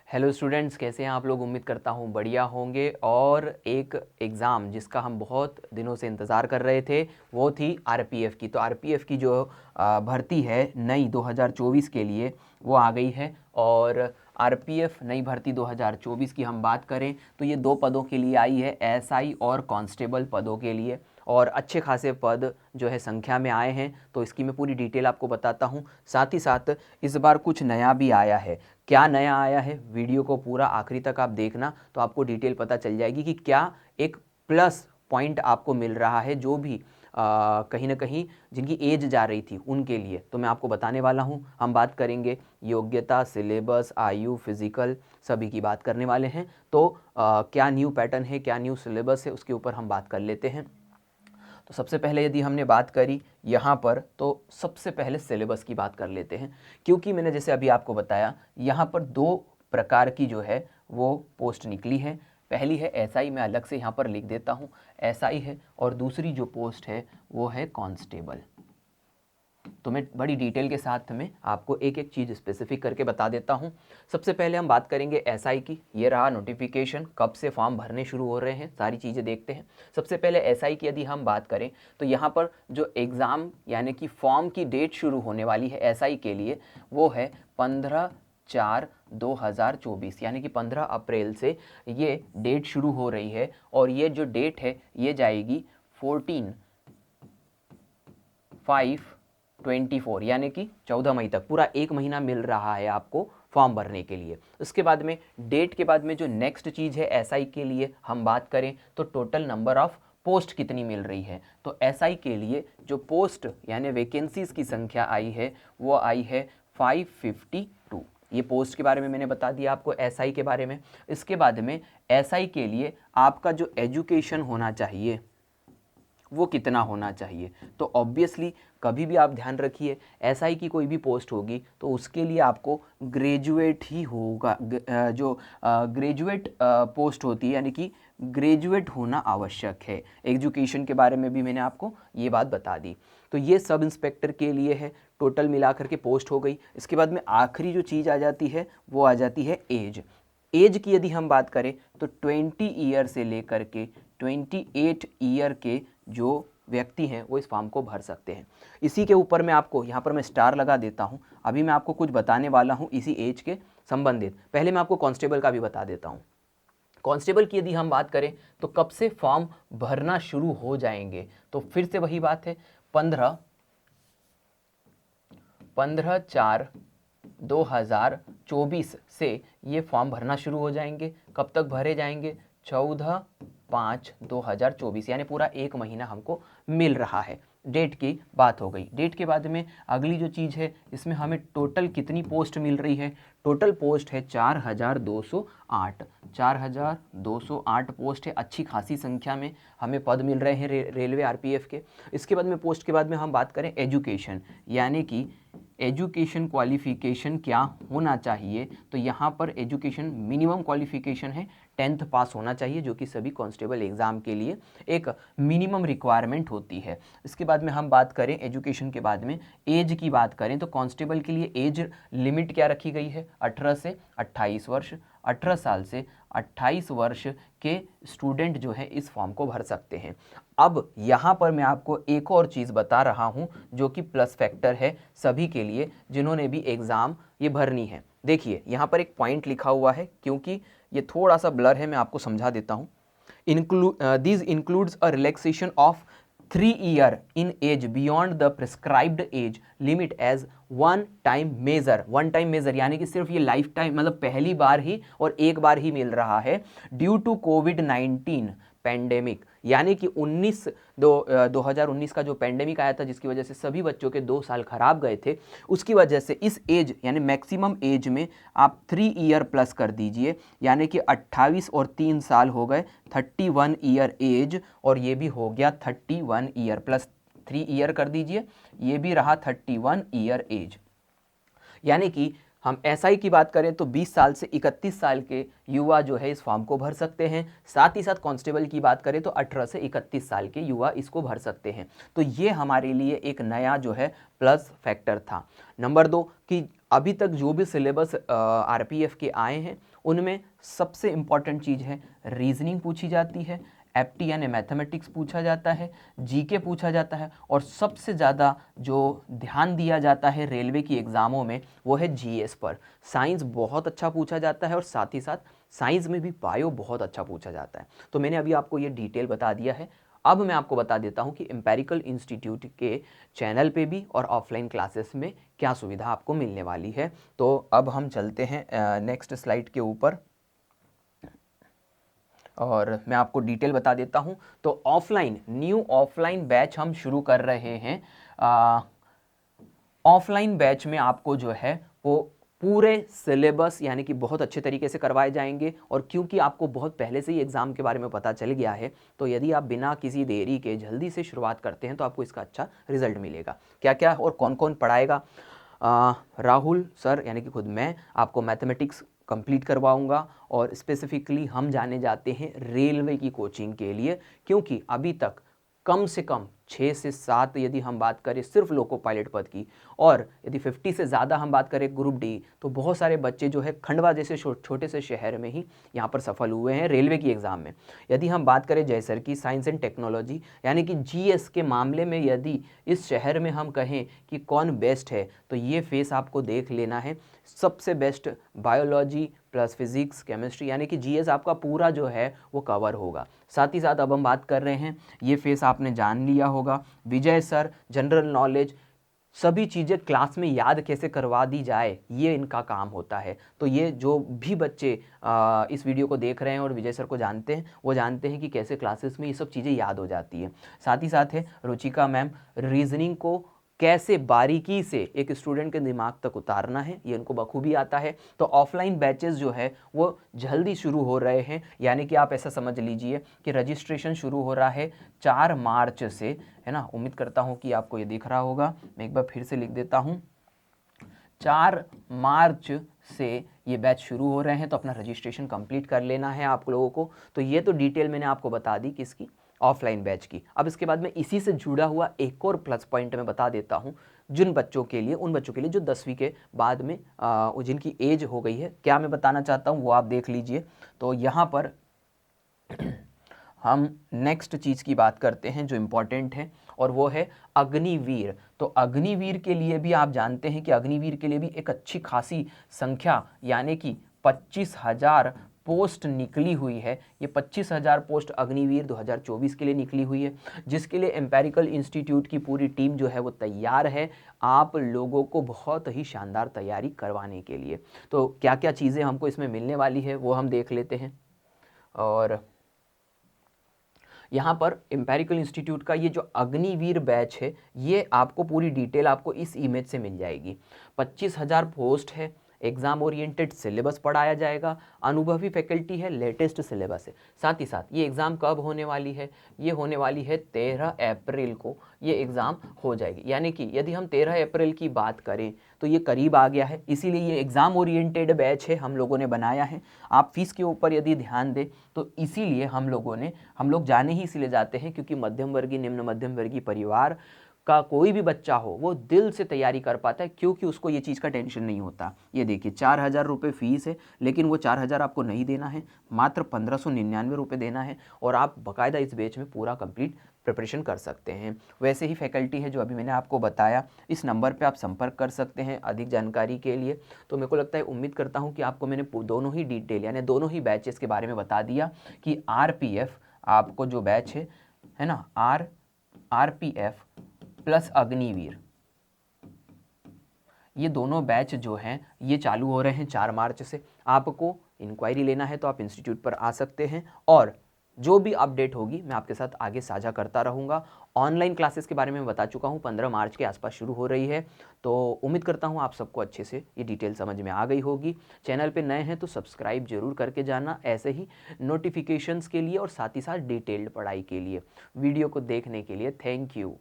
Hello students, कैसे हैं आप लोग। उम्मीद करता हूँ बढ़िया होंगे। और एक एग्ज़ाम जिसका हम बहुत दिनों से इंतज़ार कर रहे थे वो थी आरपीएफ की। तो आरपीएफ की जो भर्ती है नई 2024 के लिए वो आ गई है। और आरपीएफ नई भर्ती 2024 की हम बात करें तो ये दो पदों के लिए आई है, एसआई और कांस्टेबल पदों के लिए। और अच्छे खासे पद जो है संख्या में आए हैं, तो इसकी मैं पूरी डिटेल आपको बताता हूँ। साथ ही साथ इस बार कुछ नया भी आया है। क्या नया आया है, वीडियो को पूरा आखिरी तक आप देखना तो आपको डिटेल पता चल जाएगी कि क्या एक प्लस पॉइंट आपको मिल रहा है, जो भी कहीं ना कहीं जिनकी एज जा रही थी उनके लिए। तो मैं आपको बताने वाला हूं। हम बात करेंगे योग्यता, सिलेबस, आयु, फिजिकल, सभी की बात करने वाले हैं। तो क्या न्यू पैटर्न है, क्या न्यू सिलेबस है, उसके ऊपर हम बात कर लेते हैं। तो सबसे पहले यदि हमने बात करी यहाँ पर, तो सबसे पहले सिलेबस की बात कर लेते हैं। क्योंकि मैंने जैसे अभी आपको बताया, यहाँ पर दो प्रकार की जो है वो पोस्ट निकली है। पहली है एसआई, मैं अलग से यहाँ पर लिख देता हूँ, एसआई है। और दूसरी जो पोस्ट है वो है कांस्टेबल। तो मैं बड़ी डिटेल के साथ में आपको एक एक चीज़ स्पेसिफिक करके बता देता हूं। सबसे पहले हम बात करेंगे एसआई की। ये रहा नोटिफिकेशन, कब से फॉर्म भरने शुरू हो रहे हैं, सारी चीज़ें देखते हैं। सबसे पहले एसआई की यदि हम बात करें तो यहाँ पर जो एग्ज़ाम यानी कि फॉर्म की डेट शुरू होने वाली है एसआई के लिए, वो है 15/4/2024, यानी कि 15 अप्रैल से ये डेट शुरू हो रही है। और ये जो डेट है ये जाएगी 14/5/24, यानी कि 14 मई तक। पूरा एक महीना मिल रहा है आपको फॉर्म भरने के लिए। उसके बाद में डेट के बाद में जो नेक्स्ट चीज़ है एसआई के लिए हम बात करें तो टोटल नंबर ऑफ पोस्ट कितनी मिल रही है। तो एसआई के लिए जो पोस्ट यानी वैकेंसीज की संख्या आई है वो आई है 552। ये पोस्ट के बारे में मैंने बता दिया आपको, एसआई के बारे में। इसके बाद में एसआई के लिए आपका जो एजुकेशन होना चाहिए वो कितना होना चाहिए। तो ऑब्वियसली कभी भी आप ध्यान रखिए, एसआई की कोई भी पोस्ट होगी तो उसके लिए आपको ग्रेजुएट ही होगा। जो ग्रेजुएट पोस्ट होती है यानी कि ग्रेजुएट होना आवश्यक है। एजुकेशन के बारे में भी मैंने आपको ये बात बता दी। तो ये सब इंस्पेक्टर के लिए है। टोटल मिलाकर के पोस्ट हो गई। इसके बाद में आखिरी जो चीज़ आ जाती है वो आ जाती है एज। एज की यदि हम बात करें तो 20 ईयर से लेकर के 28 ईयर के जो व्यक्ति हैं वो इस फॉर्म को भर सकते हैं। इसी के ऊपर मैं आपको यहाँ पर मैं स्टार लगा देता हूँ। अभी मैं आपको कुछ बताने वाला हूँ इसी एज के संबंधित। पहले मैं आपको कांस्टेबल का भी बता देता हूँ। कांस्टेबल की यदि हम बात करें तो कब से फॉर्म भरना शुरू हो जाएंगे, तो फिर से वही बात है, 15/4/2024 से ये फॉर्म भरना शुरू हो जाएंगे। कब तक भरे जाएंगे? 14/5/2024, यानी पूरा एक महीना हमको मिल रहा है। डेट की बात हो गई। डेट के बाद में अगली जो चीज़ है, इसमें हमें टोटल कितनी पोस्ट मिल रही है। टोटल पोस्ट है 4208। 4208 पोस्ट है। अच्छी खासी संख्या में हमें पद मिल रहे हैं रेलवे आरपीएफ के। इसके बाद में पोस्ट के बाद में हम बात करें एजुकेशन, यानी कि एजुकेशन क्वालिफिकेशन क्या होना चाहिए। तो यहाँ पर एजुकेशन मिनिमम क्वालिफिकेशन है 10th पास होना चाहिए, जो कि सभी कांस्टेबल एग्ज़ाम के लिए एक मिनिमम रिक्वायरमेंट होती है। इसके बाद में हम बात करें एजुकेशन के बाद में एज की बात करें तो कांस्टेबल के लिए एज लिमिट क्या रखी गई है? 18 से 28 वर्ष। 18 साल से 28 वर्ष के स्टूडेंट जो है इस फॉर्म को भर सकते हैं। अब यहाँ पर मैं आपको एक और चीज़ बता रहा हूँ जो कि प्लस फैक्टर है सभी के लिए जिन्होंने भी एग्ज़ाम ये भरनी है। देखिए यहाँ पर एक पॉइंट लिखा हुआ है, क्योंकि ये थोड़ा सा ब्लर है, मैं आपको समझा देता हूँ। These includes a relaxation of 3 year in age beyond the prescribed age limit as one time measure, यानी कि सिर्फ ये लाइफ टाइम मतलब पहली बार ही और एक बार ही मिल रहा है ड्यू टू कोविड-19 पैंडेमिक। यानी कि 2019 का जो पैंडेमिक आया था जिसकी वजह से सभी बच्चों के 2 साल खराब गए थे, उसकी वजह से इस एज यानी मैक्सिमम एज में आप 3 ईयर प्लस कर दीजिए, यानी कि 28 और 3 साल हो गए 31 ईयर एज, और ये भी हो गया 31 ईयर प्लस 3 ईयर कर दीजिए, ये भी रहा 31 ईयर एज। यानी कि हम एसआई की बात करें तो 20 साल से 31 साल के युवा जो है इस फॉर्म को भर सकते हैं। साथ ही साथ कांस्टेबल की बात करें तो 18 से 31 साल के युवा इसको भर सकते हैं। तो ये हमारे लिए एक नया जो है प्लस फैक्टर था। नंबर 2 कि अभी तक जो भी सिलेबस आरपीएफ के आए हैं उनमें सबसे इम्पॉर्टेंट चीज़ है रीजनिंग पूछी जाती है, एप्टी यानी मैथमेटिक्स पूछा जाता है, जीके पूछा जाता है, और सबसे ज़्यादा जो ध्यान दिया जाता है रेलवे की एग्ज़ामों में वो है जीएस पर। साइंस बहुत अच्छा पूछा जाता है और साथ ही साथ साइंस में भी बायो बहुत अच्छा पूछा जाता है। तो मैंने अभी आपको ये डिटेल बता दिया है। अब मैं आपको बता देता हूँ कि एम्पेरिकल इंस्टीट्यूट के चैनल पे भी और ऑफलाइन क्लासेस में क्या सुविधा आपको मिलने वाली है। तो अब हम चलते हैं नेक्स्ट स्लाइड के ऊपर और मैं आपको डिटेल बता देता हूं। तो न्यू ऑफलाइन बैच हम शुरू कर रहे हैं। ऑफलाइन बैच में आपको जो है वो पूरे सिलेबस यानी कि बहुत अच्छे तरीके से करवाए जाएंगे, और क्योंकि आपको बहुत पहले से ही एग्ज़ाम के बारे में पता चल गया है तो यदि आप बिना किसी देरी के जल्दी से शुरुआत करते हैं तो आपको इसका अच्छा रिजल्ट मिलेगा। क्या क्या और कौन कौन पढ़ाएगा? राहुल सर यानी कि खुद मैं आपको मैथमेटिक्स कंप्लीट करवाऊंगा, और स्पेसिफिकली हम जाने जाते हैं रेलवे की कोचिंग के लिए, क्योंकि अभी तक कम से कम 6 से 7 यदि हम बात करें सिर्फ लोको पायलट पद की, और यदि 50 से ज़्यादा हम बात करें ग्रुप डी, तो बहुत सारे बच्चे जो है खंडवा जैसे छोटे से शहर में ही यहाँ पर सफल हुए हैं रेलवे की एग्ज़ाम में। यदि हम बात करें जयसर की साइंस एंड टेक्नोलॉजी यानी कि जीएस के मामले में, यदि इस शहर में हम कहें कि कौन बेस्ट है तो ये फेस आपको देख लेना है। सबसे best biology plus physics chemistry यानी कि जीएस आपका पूरा जो है वो कवर होगा। साथ ही साथ अब हम बात कर रहे हैं, ये फेस आपने जान लिया होगा, विजय सर जनरल नॉलेज, सभी चीज़ें क्लास में याद कैसे करवा दी जाए ये इनका काम होता है। तो ये जो भी बच्चे इस वीडियो को देख रहे हैं और विजय सर को जानते हैं वो जानते हैं कि कैसे क्लासेस में ये सब चीज़ें याद हो जाती है। साथ ही साथ है रुचिका मैम, रीजनिंग को कैसे बारीकी से एक स्टूडेंट के दिमाग तक उतारना है ये इनको बखूबी आता है। तो ऑफलाइन बैचेस जो है वो जल्दी शुरू हो रहे हैं, यानी कि आप ऐसा समझ लीजिए कि रजिस्ट्रेशन शुरू हो रहा है 4 मार्च से, है ना। उम्मीद करता हूँ कि आपको ये दिख रहा होगा, मैं एक बार फिर से लिख देता हूँ, 4 मार्च से ये बैच शुरू हो रहे हैं। तो अपना रजिस्ट्रेशन कंप्लीट कर लेना है आप लोगों को। तो ये तो डिटेल मैंने आपको बता दी किसकी, ऑफलाइन बैच की। अब इसके बाद में इसी से जुड़ा हुआ एक और प्लस पॉइंट मैं बता देता हूँ जिन बच्चों के लिए, उन बच्चों के लिए जो 10वीं के बाद में जिनकी एज हो गई है। क्या मैं बताना चाहता हूँ वो आप देख लीजिए। तो यहाँ पर हम नेक्स्ट चीज़ की बात करते हैं जो इम्पॉर्टेंट है, और वो है अग्निवीर। तो अग्निवीर के लिए भी आप जानते हैं कि अग्निवीर के लिए भी एक अच्छी खासी संख्या यानी कि 25,000 पोस्ट निकली हुई है। ये 25,000 पोस्ट अग्निवीर 2024 के लिए निकली हुई है, जिसके लिए एम्पेरिकल इंस्टीट्यूट की पूरी टीम जो है वो तैयार है आप लोगों को बहुत ही शानदार तैयारी करवाने के लिए। तो क्या क्या चीज़ें हमको इसमें मिलने वाली है वो हम देख लेते हैं। और यहाँ पर एम्पेरिकल इंस्टीट्यूट का ये जो अग्निवीर बैच है ये आपको पूरी डिटेल आपको इस इमेज से मिल जाएगी। 25,000 पोस्ट है, एग्जाम ओरिएंटेड सिलेबस पढ़ाया जाएगा, अनुभवी फैकल्टी है, लेटेस्ट सिलेबस है। साथ ही साथ ये एग्ज़ाम कब होने वाली है? ये होने वाली है 13 अप्रैल को ये एग्ज़ाम हो जाएगी। यानी कि यदि हम 13 अप्रैल की बात करें तो ये करीब आ गया है, इसीलिए ये एग्ज़ाम ओरिएंटेड बैच है हम लोगों ने बनाया है। आप फीस के ऊपर यदि ध्यान दें तो इसीलिए हम लोग जाने ही इसलिए जाते हैं क्योंकि मध्यम वर्गीय निम्न मध्यम वर्गीय परिवार का कोई भी बच्चा हो वो दिल से तैयारी कर पाता है, क्योंकि उसको ये चीज़ का टेंशन नहीं होता। ये देखिए 4,000 रुपये फीस है, लेकिन वो 4,000 आपको नहीं देना है, मात्र 1,599 रुपये देना है, और आप बाकायदा इस बैच में पूरा कंप्लीट प्रिपरेशन कर सकते हैं। वैसे ही फैकल्टी है जो अभी मैंने आपको बताया, इस नंबर पे आप संपर्क कर सकते हैं अधिक जानकारी के लिए। तो मेरे को लगता है, उम्मीद करता हूँ कि आपको मैंने दोनों ही डिटेल यानी दोनों ही बैचेस के बारे में बता दिया कि आरपीएफ आपको जो बैच है ना, आरपीएफ प्लस अग्निवीर, ये दोनों बैच जो हैं ये चालू हो रहे हैं 4 मार्च से। आपको इंक्वायरी लेना है तो आप इंस्टीट्यूट पर आ सकते हैं, और जो भी अपडेट होगी मैं आपके साथ आगे साझा करता रहूँगा। ऑनलाइन क्लासेस के बारे में मैं बता चुका हूँ, 15 मार्च के आसपास शुरू हो रही है। तो उम्मीद करता हूँ आप सबको अच्छे से ये डिटेल समझ में आ गई होगी। चैनल पे नए हैं तो सब्सक्राइब जरूर करके जाना, ऐसे ही नोटिफिकेशंस के लिए और साथ ही साथ डिटेल्ड पढ़ाई के लिए। वीडियो को देखने के लिए थैंक यू।